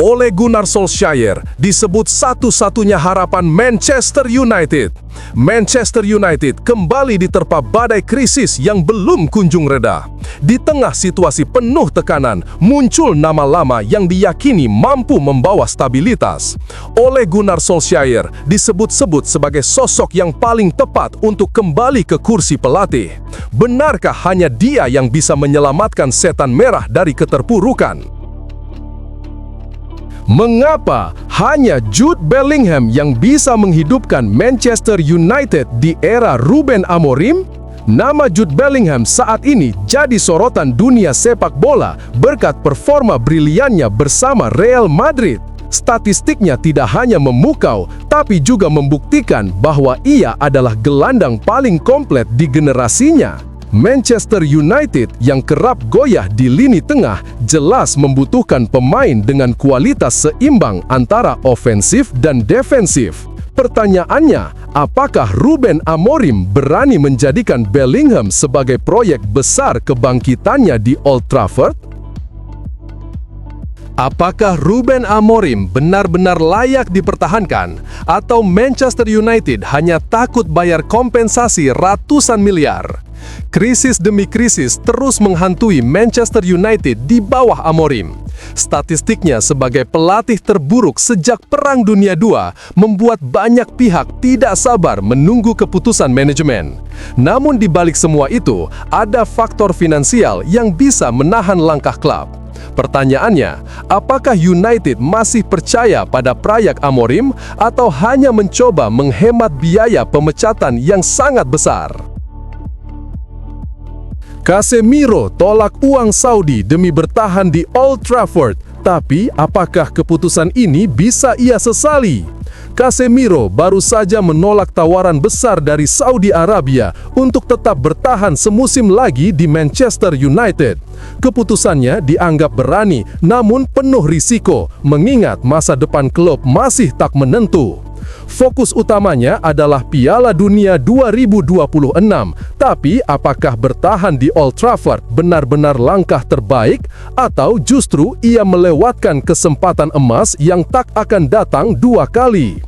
Ole Gunnar Solskjaer disebut satu-satunya harapan Manchester United. Manchester United kembali diterpa badai krisis yang belum kunjung reda. Di tengah situasi penuh tekanan, muncul nama lama yang diyakini mampu membawa stabilitas. Ole Gunnar Solskjaer disebut-sebut sebagai sosok yang paling tepat untuk kembali ke kursi pelatih. Benarkah hanya dia yang bisa menyelamatkan setan merah dari keterpurukan? Mengapa hanya Jude Bellingham yang bisa menghidupkan Manchester United di era Ruben Amorim? Nama Jude Bellingham saat ini jadi sorotan dunia sepak bola berkat performa briliannya bersama Real Madrid. Statistiknya tidak hanya memukau, tapi juga membuktikan bahwa ia adalah gelandang paling komplit di generasinya. Manchester United yang kerap goyah di lini tengah jelas membutuhkan pemain dengan kualitas seimbang antara ofensif dan defensif. Pertanyaannya, apakah Ruben Amorim berani menjadikan Bellingham sebagai proyek besar kebangkitannya di Old Trafford? Apakah Ruben Amorim benar-benar layak dipertahankan, atau Manchester United hanya takut bayar kompensasi ratusan miliar? Krisis demi krisis terus menghantui Manchester United di bawah Amorim. Statistiknya sebagai pelatih terburuk sejak Perang Dunia II membuat banyak pihak tidak sabar menunggu keputusan manajemen. Namun di balik semua itu, ada faktor finansial yang bisa menahan langkah klub. Pertanyaannya, apakah United masih percaya pada proyek Amorim atau hanya mencoba menghemat biaya pemecatan yang sangat besar? Casemiro tolak uang Saudi demi bertahan di Old Trafford, tapi apakah keputusan ini bisa ia sesali? Casemiro baru saja menolak tawaran besar dari Saudi Arabia untuk tetap bertahan semusim lagi di Manchester United. Keputusannya dianggap berani, namun penuh risiko, mengingat masa depan klub masih tak menentu. Fokus utamanya adalah Piala Dunia 2026, tapi apakah bertahan di Old Trafford benar-benar langkah terbaik, atau justru ia melewatkan kesempatan emas yang tak akan datang dua kali?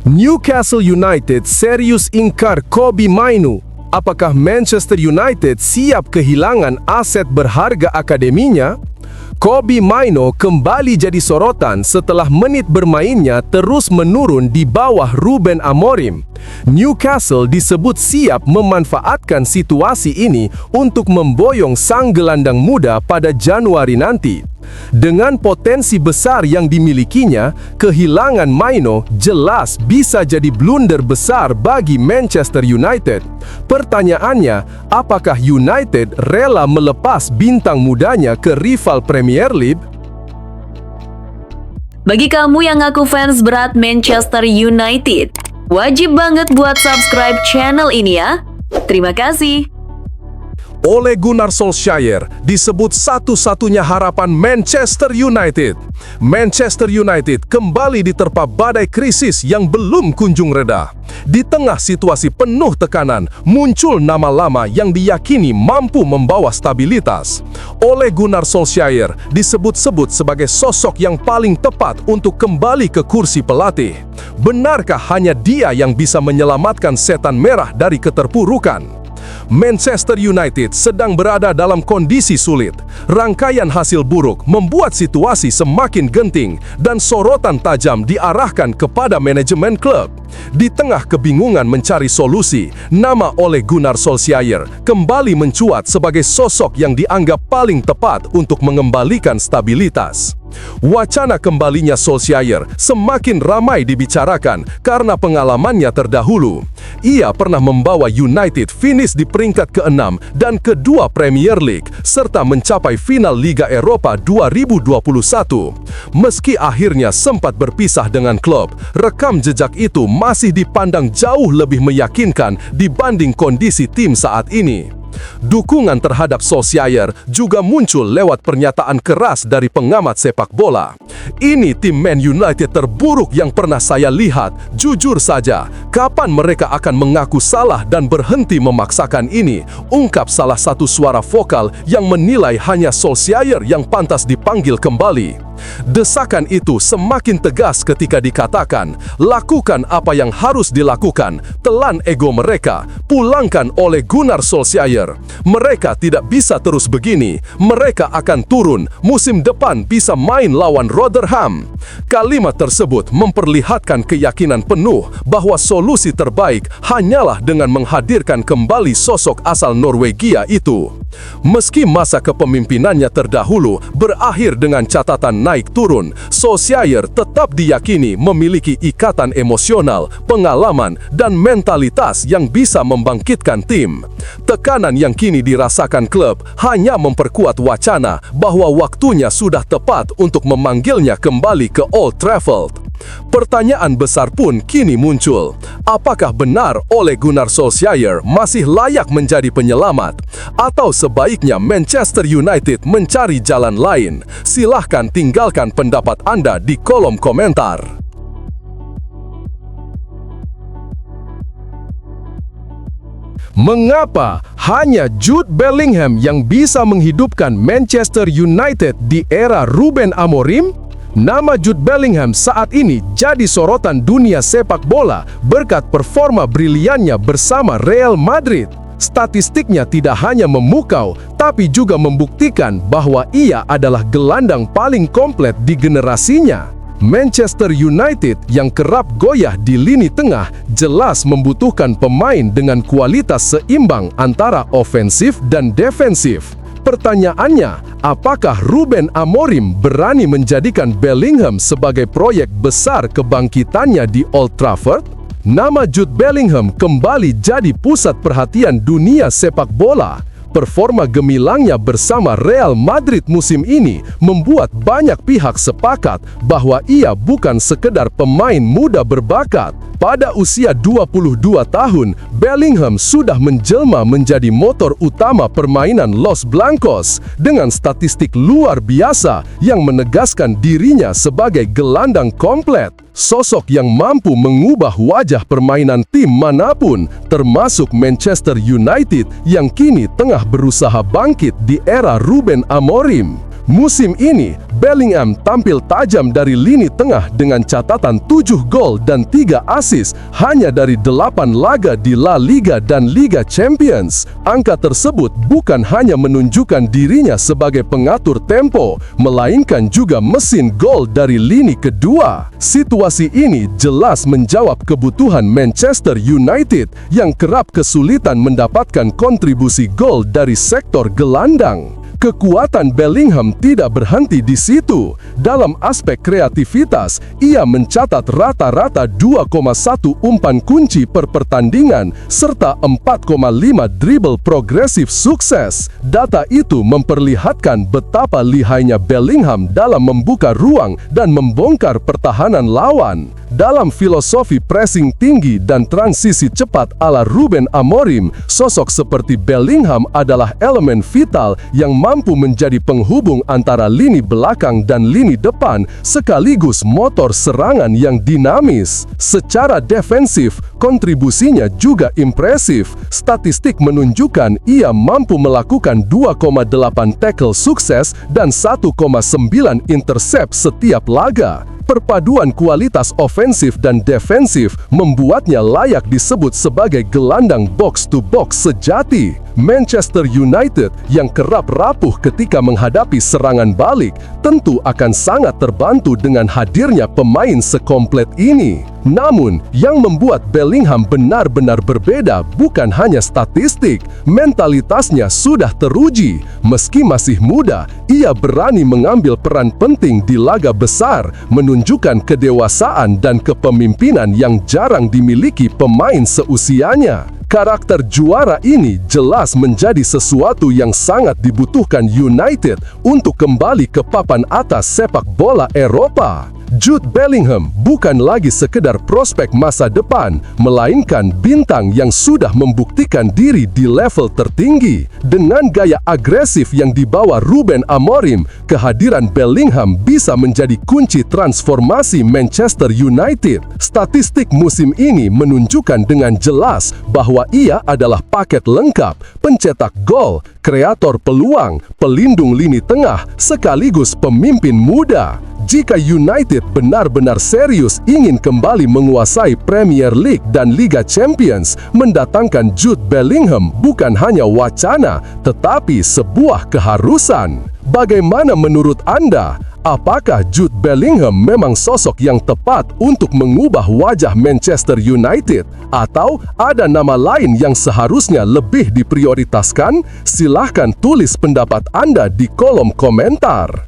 Newcastle United serius ingkar Kobbie Mainoo. Apakah Manchester United siap kehilangan aset berharga akademinya? Kobbie Mainoo kembali jadi sorotan setelah menit bermainnya terus menurun di bawah Ruben Amorim. Newcastle disebut siap memanfaatkan situasi ini untuk memboyong sang gelandang muda pada Januari nanti. Dengan potensi besar yang dimilikinya, kehilangan Mainoo jelas bisa jadi blunder besar bagi Manchester United. Pertanyaannya, apakah United rela melepas bintang mudanya ke rival Premier League? Bagi kamu yang ngaku fans berat Manchester United, wajib banget buat subscribe channel ini ya. Terima kasih. Ole Gunnar Solskjaer disebut satu-satunya harapan Manchester United. Manchester United kembali diterpa badai krisis yang belum kunjung reda. Di tengah situasi penuh tekanan, muncul nama lama yang diyakini mampu membawa stabilitas. Ole Gunnar Solskjaer disebut-sebut sebagai sosok yang paling tepat untuk kembali ke kursi pelatih. Benarkah hanya dia yang bisa menyelamatkan setan merah dari keterpurukan? Manchester United sedang berada dalam kondisi sulit. Rangkaian hasil buruk membuat situasi semakin genting dan sorotan tajam diarahkan kepada manajemen klub. Di tengah kebingungan mencari solusi, nama Ole Gunnar Solskjaer kembali mencuat sebagai sosok yang dianggap paling tepat untuk mengembalikan stabilitas. Wacana kembalinya Solskjaer semakin ramai dibicarakan karena pengalamannya terdahulu. Ia pernah membawa United finish di peringkat ke-6 dan ke-2 Premier League, serta mencapai final Liga Eropa 2021. Meski akhirnya sempat berpisah dengan klub, rekam jejak itu masih dipandang jauh lebih meyakinkan dibanding kondisi tim saat ini. Dukungan terhadap Solskjaer juga muncul lewat pernyataan keras dari pengamat sepak bola. Ini tim Man United terburuk yang pernah saya lihat. Jujur saja, kapan mereka akan mengaku salah dan berhenti memaksakan ini? Ungkap salah satu suara vokal yang menilai hanya Solskjaer yang pantas dipanggil kembali. Desakan itu semakin tegas ketika dikatakan, lakukan apa yang harus dilakukan, telan ego mereka, pulangkan Ole Gunnar Solskjaer. Mereka tidak bisa terus begini, mereka akan turun, musim depan bisa main lawan Rotherham. Kalimat tersebut memperlihatkan keyakinan penuh bahwa solusi terbaik hanyalah dengan menghadirkan kembali sosok asal Norwegia itu. Meski masa kepemimpinannya terdahulu berakhir dengan catatan naik turun, Solskjaer tetap diyakini memiliki ikatan emosional, pengalaman, dan mentalitas yang bisa membangkitkan tim. Tekanan yang kini dirasakan klub hanya memperkuat wacana bahwa waktunya sudah tepat untuk memanggilnya kembali ke Old Trafford. Pertanyaan besar pun kini muncul. Apakah benar Ole Gunnar Solskjaer masih layak menjadi penyelamat? Atau sebaiknya Manchester United mencari jalan lain? Silahkan tinggalkan pendapat Anda di kolom komentar. Mengapa hanya Jude Bellingham yang bisa menghidupkan Manchester United di era Ruben Amorim? Nama Jude Bellingham saat ini jadi sorotan dunia sepak bola berkat performa briliannya bersama Real Madrid. Statistiknya tidak hanya memukau, tapi juga membuktikan bahwa ia adalah gelandang paling komplit di generasinya. Manchester United yang kerap goyah di lini tengah jelas membutuhkan pemain dengan kualitas seimbang antara ofensif dan defensif. Pertanyaannya, apakah Ruben Amorim berani menjadikan Bellingham sebagai proyek besar kebangkitannya di Old Trafford? Nama Jude Bellingham kembali jadi pusat perhatian dunia sepak bola. Performa gemilangnya bersama Real Madrid musim ini membuat banyak pihak sepakat bahwa ia bukan sekedar pemain muda berbakat. Pada usia 22 tahun, Bellingham sudah menjelma menjadi motor utama permainan Los Blancos dengan statistik luar biasa yang menegaskan dirinya sebagai gelandang komplit. Sosok yang mampu mengubah wajah permainan tim manapun, termasuk Manchester United yang kini tengah berusaha bangkit di era Ruben Amorim. Musim ini, Bellingham tampil tajam dari lini tengah dengan catatan 7 gol dan 3 assist hanya dari 8 laga di La Liga dan Liga Champions. Angka tersebut bukan hanya menunjukkan dirinya sebagai pengatur tempo, melainkan juga mesin gol dari lini kedua. Situasi ini jelas menjawab kebutuhan Manchester United yang kerap kesulitan mendapatkan kontribusi gol dari sektor gelandang. Kekuatan Bellingham tidak berhenti di situ. Dalam aspek kreativitas, ia mencatat rata-rata 2,1 umpan kunci per pertandingan serta 4,5 dribble progresif sukses. Data itu memperlihatkan betapa lihainya Bellingham dalam membuka ruang dan membongkar pertahanan lawan. Dalam filosofi pressing tinggi dan transisi cepat ala Ruben Amorim, sosok seperti Bellingham adalah elemen vital yang mampu menjadi penghubung antara lini belakang dan lini depan, sekaligus motor serangan yang dinamis. Secara defensif, kontribusinya juga impresif. Statistik menunjukkan ia mampu melakukan 2,8 tackle sukses dan 1,9 intercept setiap laga. Perpaduan kualitas ofensif dan defensif membuatnya layak disebut sebagai gelandang box-to-box sejati. Manchester United yang kerap rapuh ketika menghadapi serangan balik tentu akan sangat terbantu dengan hadirnya pemain sekomplit ini. Namun, yang membuat Bellingham benar-benar berbeda bukan hanya statistik, mentalitasnya sudah teruji. Meski masih muda, ia berani mengambil peran penting di laga besar, menunjukkan kedewasaan dan kepemimpinan yang jarang dimiliki pemain seusianya. Karakter juara ini jelas menjadi sesuatu yang sangat dibutuhkan United untuk kembali ke papan atas sepak bola Eropa. Jude Bellingham bukan lagi sekedar prospek masa depan, melainkan bintang yang sudah membuktikan diri di level tertinggi. Dengan gaya agresif yang dibawa Ruben Amorim, kehadiran Bellingham bisa menjadi kunci transformasi Manchester United. Statistik musim ini menunjukkan dengan jelas bahwa ia adalah paket lengkap, pencetak gol, kreator peluang, pelindung lini tengah, sekaligus pemimpin muda. Jika United benar-benar serius ingin kembali menguasai Premier League dan Liga Champions, mendatangkan Jude Bellingham bukan hanya wacana, tetapi sebuah keharusan. Bagaimana menurut Anda? Apakah Jude Bellingham memang sosok yang tepat untuk mengubah wajah Manchester United? Atau ada nama lain yang seharusnya lebih diprioritaskan? Silahkan tulis pendapat Anda di kolom komentar.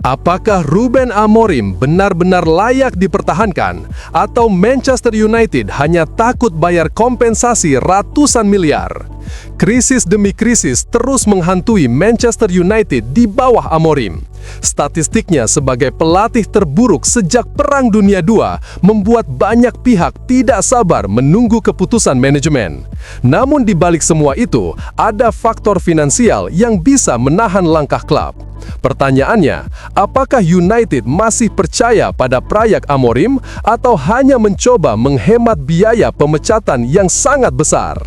Apakah Ruben Amorim benar-benar layak dipertahankan? Atau Manchester United hanya takut bayar kompensasi ratusan miliar? Krisis demi krisis terus menghantui Manchester United di bawah Amorim. Statistiknya sebagai pelatih terburuk sejak Perang Dunia II membuat banyak pihak tidak sabar menunggu keputusan manajemen. Namun di balik semua itu, ada faktor finansial yang bisa menahan langkah klub. Pertanyaannya, apakah United masih percaya pada proyek Amorim atau hanya mencoba menghemat biaya pemecatan yang sangat besar?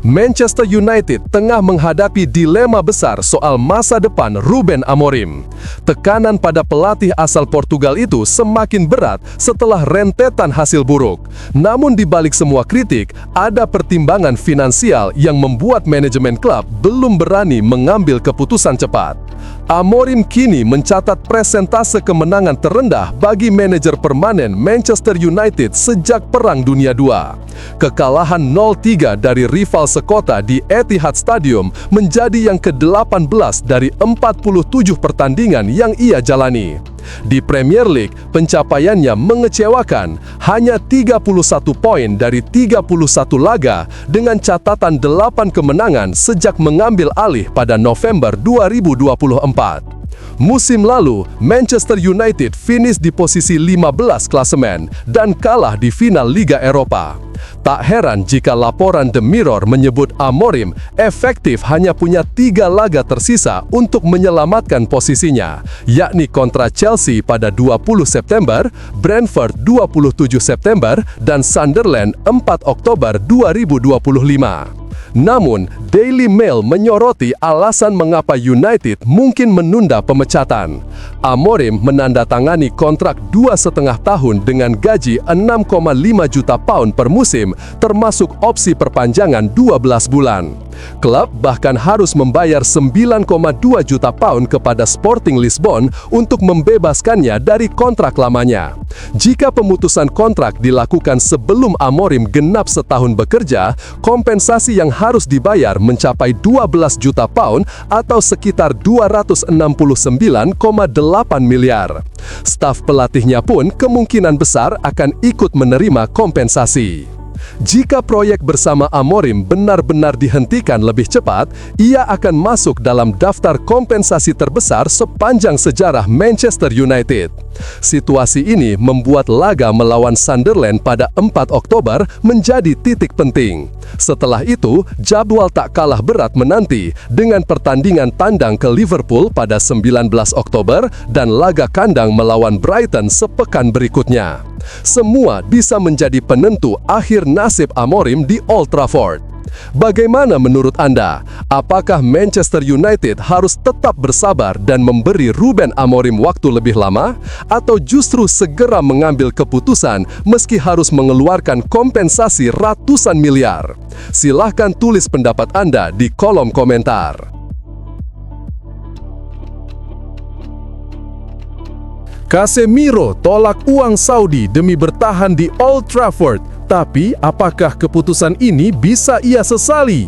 Manchester United tengah menghadapi dilema besar soal masa depan Ruben Amorim. Tekanan pada pelatih asal Portugal itu semakin berat setelah rentetan hasil buruk. Namun di balik semua kritik, ada pertimbangan finansial yang membuat manajemen klub belum berani mengambil keputusan cepat. Amorim kini mencatat presentase kemenangan terendah bagi manajer permanen Manchester United sejak Perang Dunia II. Kekalahan 0-3 dari rival sekota di Etihad Stadium menjadi yang ke-18 dari 47 pertandingan yang ia jalani. Di Premier League, pencapaiannya mengecewakan, hanya 31 poin dari 31 laga dengan catatan 8 kemenangan sejak mengambil alih pada November 2024. Musim lalu, Manchester United finish di posisi 15 klasemen dan kalah di final Liga Eropa. Tak heran jika laporan The Mirror menyebut Amorim efektif hanya punya 3 laga tersisa untuk menyelamatkan posisinya, yakni kontra Chelsea pada 20 September, Brentford 27 September, dan Sunderland 4 Oktober 2025. Namun, Daily Mail menyoroti alasan mengapa United mungkin menunda pemecatan. Amorim menandatangani kontrak 2,5 tahun dengan gaji 6,5 juta pound per musim, termasuk opsi perpanjangan 12 bulan. Klub bahkan harus membayar 9,2 juta pound kepada Sporting Lisbon untuk membebaskannya dari kontrak lamanya. Jika pemutusan kontrak dilakukan sebelum Amorim genap setahun bekerja, kompensasi yang harus dibayar mencapai 12 juta pound atau sekitar 269,8 miliar. Staf pelatihnya pun kemungkinan besar akan ikut menerima kompensasi. Jika proyek bersama Amorim benar-benar dihentikan lebih cepat, ia akan masuk dalam daftar kompensasi terbesar sepanjang sejarah Manchester United. Situasi ini membuat laga melawan Sunderland pada 4 Oktober menjadi titik penting. Setelah itu, jadwal tak kalah berat menanti dengan pertandingan tandang ke Liverpool pada 19 Oktober dan laga kandang melawan Brighton sepekan berikutnya. Semua bisa menjadi penentu akhir nasib Amorim di Old Trafford. Bagaimana menurut Anda? Apakah Manchester United harus tetap bersabar dan memberi Ruben Amorim waktu lebih lama? Atau justru segera mengambil keputusan meski harus mengeluarkan kompensasi ratusan miliar? Silahkan tulis pendapat Anda di kolom komentar. Casemiro tolak uang Saudi demi bertahan di Old Trafford. Tapi, apakah keputusan ini bisa ia sesali?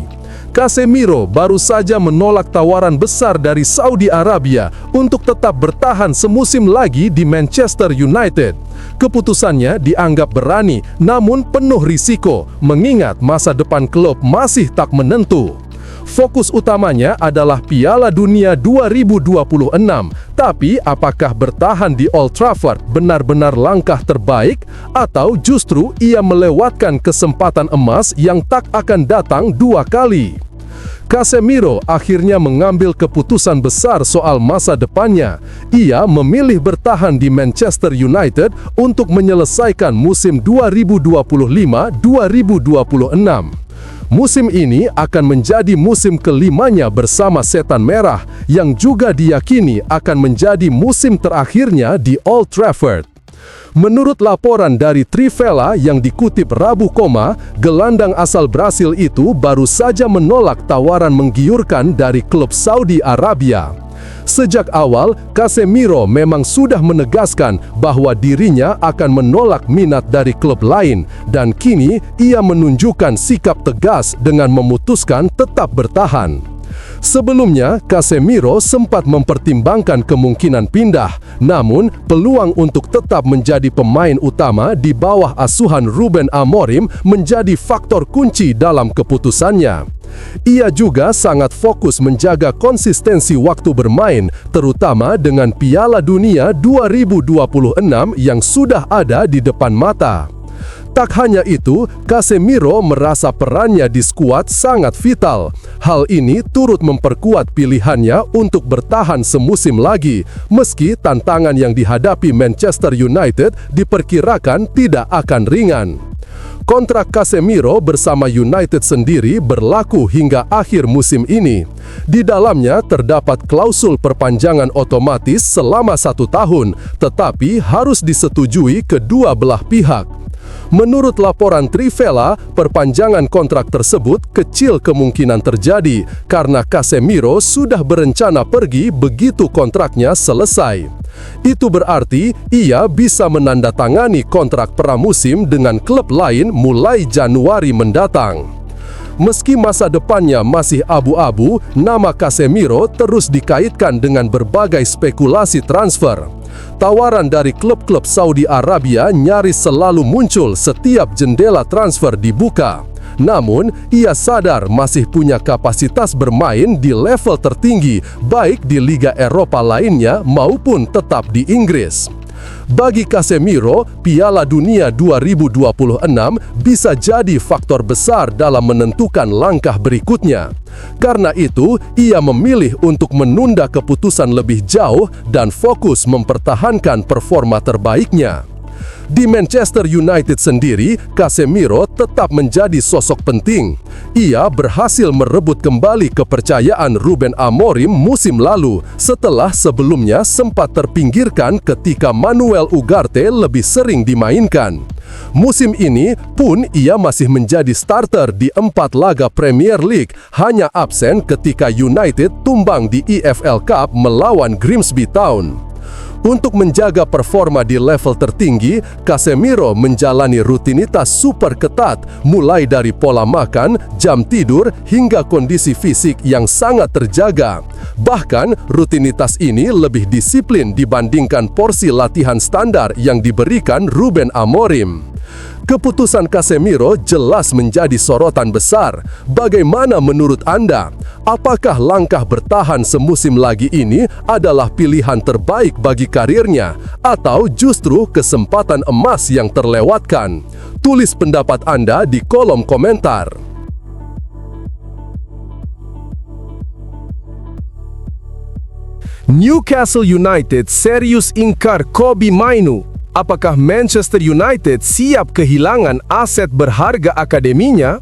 Casemiro baru saja menolak tawaran besar dari Saudi Arabia untuk tetap bertahan semusim lagi di Manchester United. Keputusannya dianggap berani, namun penuh risiko, mengingat masa depan klub masih tak menentu. Fokus utamanya adalah Piala Dunia 2026, tapi apakah bertahan di Old Trafford benar-benar langkah terbaik, atau justru ia melewatkan kesempatan emas yang tak akan datang dua kali? Casemiro akhirnya mengambil keputusan besar soal masa depannya. Ia memilih bertahan di Manchester United untuk menyelesaikan musim 2025-2026. Musim ini akan menjadi musim kelimanya bersama Setan Merah, yang juga diyakini akan menjadi musim terakhirnya di Old Trafford. Menurut laporan dari Trivela yang dikutip Rabu Koma, gelandang asal Brasil itu baru saja menolak tawaran menggiurkan dari klub Saudi Arabia. Sejak awal, Casemiro memang sudah menegaskan bahwa dirinya akan menolak minat dari klub lain, dan kini ia menunjukkan sikap tegas dengan memutuskan tetap bertahan. Sebelumnya, Casemiro sempat mempertimbangkan kemungkinan pindah, namun peluang untuk tetap menjadi pemain utama di bawah asuhan Ruben Amorim menjadi faktor kunci dalam keputusannya. Ia juga sangat fokus menjaga konsistensi waktu bermain, terutama dengan Piala Dunia 2026 yang sudah ada di depan mata. Tak hanya itu, Casemiro merasa perannya di skuad sangat vital. Hal ini turut memperkuat pilihannya untuk bertahan semusim lagi, meski tantangan yang dihadapi Manchester United diperkirakan tidak akan ringan. Kontrak Casemiro bersama United sendiri berlaku hingga akhir musim ini. Di dalamnya terdapat klausul perpanjangan otomatis selama 1 tahun, tetapi harus disetujui kedua belah pihak. Menurut laporan Trivela, perpanjangan kontrak tersebut kecil kemungkinan terjadi karena Casemiro sudah berencana pergi begitu kontraknya selesai. Itu berarti ia bisa menandatangani kontrak pramusim dengan klub lain mulai Januari mendatang. Meski masa depannya masih abu-abu, nama Casemiro terus dikaitkan dengan berbagai spekulasi transfer. Tawaran dari klub-klub Saudi Arabia nyaris selalu muncul setiap jendela transfer dibuka. Namun, ia sadar masih punya kapasitas bermain di level tertinggi, baik di Liga Eropa lainnya maupun tetap di Inggris. Bagi Casemiro, Piala Dunia 2026 bisa jadi faktor besar dalam menentukan langkah berikutnya. Karena itu, ia memilih untuk menunda keputusan lebih jauh dan fokus mempertahankan performa terbaiknya. Di Manchester United sendiri, Casemiro tetap menjadi sosok penting. Ia berhasil merebut kembali kepercayaan Ruben Amorim musim lalu, setelah sebelumnya sempat terpinggirkan ketika Manuel Ugarte lebih sering dimainkan. Musim ini pun ia masih menjadi starter di 4 laga Premier League, hanya absen ketika United tumbang di EFL Cup melawan Grimsby Town. Untuk menjaga performa di level tertinggi, Casemiro menjalani rutinitas super ketat, mulai dari pola makan, jam tidur, hingga kondisi fisik yang sangat terjaga. Bahkan, rutinitas ini lebih disiplin dibandingkan porsi latihan standar yang diberikan Ruben Amorim. Keputusan Casemiro jelas menjadi sorotan besar. Bagaimana menurut Anda? Apakah langkah bertahan semusim lagi ini adalah pilihan terbaik bagi karirnya, atau justru kesempatan emas yang terlewatkan? Tulis pendapat Anda di kolom komentar. Newcastle United serius ingkar Kobbie Mainoo. Apakah Manchester United siap kehilangan aset berharga akademinya?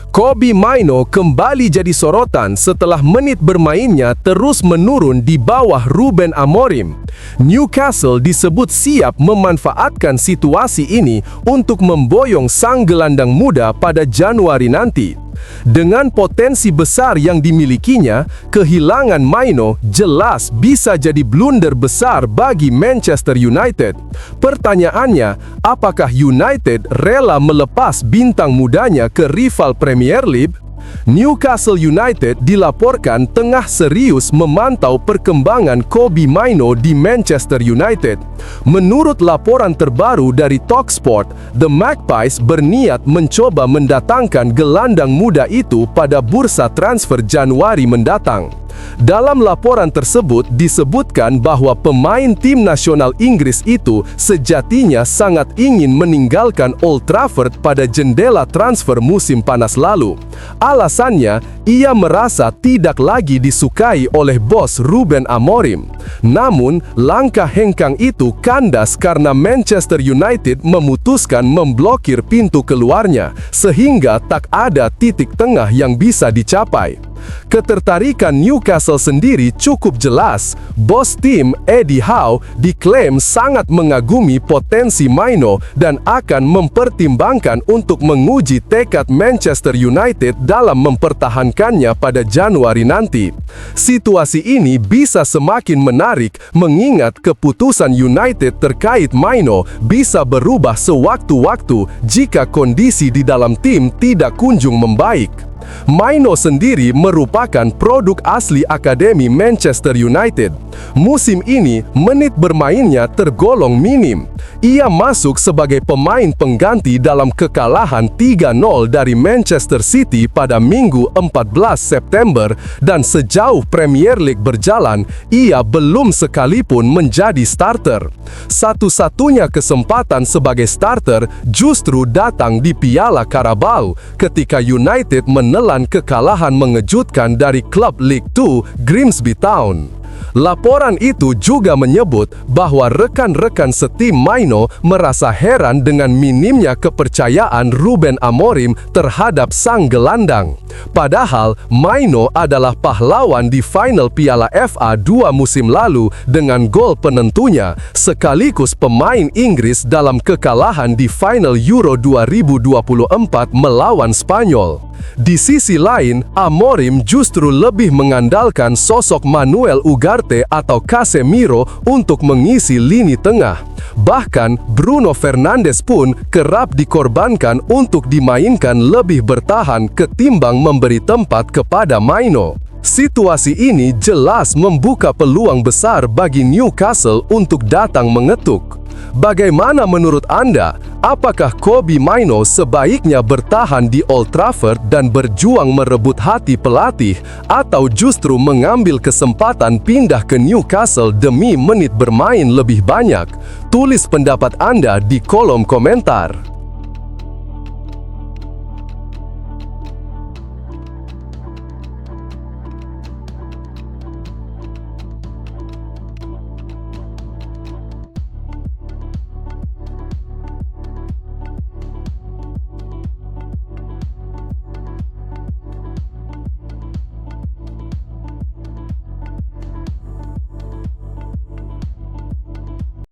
Kobbie Mainoo kembali jadi sorotan setelah menit bermainnya terus menurun di bawah Ruben Amorim. Newcastle disebut siap memanfaatkan situasi ini untuk memboyong sang gelandang muda pada Januari nanti. Dengan potensi besar yang dimilikinya, kehilangan Mainoo jelas bisa jadi blunder besar bagi Manchester United. Pertanyaannya, apakah United rela melepas bintang mudanya ke rival Premier League? Newcastle United dilaporkan tengah serius memantau perkembangan Kobbie Mainoo di Manchester United. Menurut laporan terbaru dari Talksport, The Magpies berniat mencoba mendatangkan gelandang muda itu pada bursa transfer Januari mendatang. Dalam laporan tersebut disebutkan bahwa pemain tim nasional Inggris itu sejatinya sangat ingin meninggalkan Old Trafford pada jendela transfer musim panas lalu. Alasannya, ia merasa tidak lagi disukai oleh bos Ruben Amorim. Namun, langkah hengkang itu kandas karena Manchester United memutuskan memblokir pintu keluarnya, sehingga tak ada titik tengah yang bisa dicapai. Ketertarikan Newcastle sendiri cukup jelas. Bos tim Eddie Howe diklaim sangat mengagumi potensi Mainoo dan akan mempertimbangkan untuk menguji tekad Manchester United dalam mempertahankannya pada Januari nanti. Situasi ini bisa semakin menarik mengingat keputusan United terkait Mainoo bisa berubah sewaktu-waktu jika kondisi di dalam tim tidak kunjung membaik. Mainoo sendiri merupakan produk asli akademi Manchester United. Musim ini, menit bermainnya tergolong minim. Ia masuk sebagai pemain pengganti dalam kekalahan 3-0 dari Manchester City pada Minggu 14 September dan sejauh Premier League berjalan, ia belum sekalipun menjadi starter. Satu-satunya kesempatan sebagai starter justru datang di Piala Carabao ketika United menelan kekalahan mengejutkan dari klub League 2 Grimsby Town. Laporan itu juga menyebut bahwa rekan-rekan setim Mainoo merasa heran dengan minimnya kepercayaan Ruben Amorim terhadap sang gelandang. Padahal Mainoo adalah pahlawan di final Piala FA 2 musim lalu dengan gol penentunya, sekaligus pemain Inggris dalam kekalahan di final Euro 2024 melawan Spanyol. Di sisi lain, Amorim justru lebih mengandalkan sosok Manuel Ugarte atau Casemiro untuk mengisi lini tengah. Bahkan, Bruno Fernandes pun kerap dikorbankan untuk dimainkan lebih bertahan ketimbang memberi tempat kepada Mainoo. Situasi ini jelas membuka peluang besar bagi Newcastle untuk datang mengetuk. Bagaimana menurut Anda? Apakah Kobbie Mainoo sebaiknya bertahan di Old Trafford dan berjuang merebut hati pelatih, atau justru mengambil kesempatan pindah ke Newcastle demi menit bermain lebih banyak? Tulis pendapat Anda di kolom komentar.